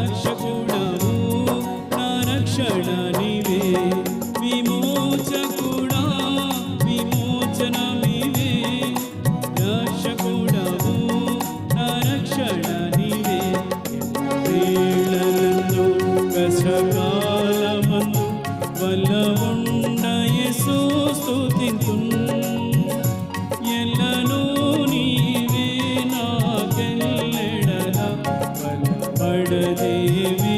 రక్షకుడవు నా రక్షణ నీవే విమోచకుడా విమోచన నీవే రక్షకుడవు నా రక్షణ నీవే వేళలందు కష్టకాలమందు వల్ల ఉండ యేసు స్తుతింతున్ ఎల్లను నీవే నాకెల్లెడల బలపడదేవి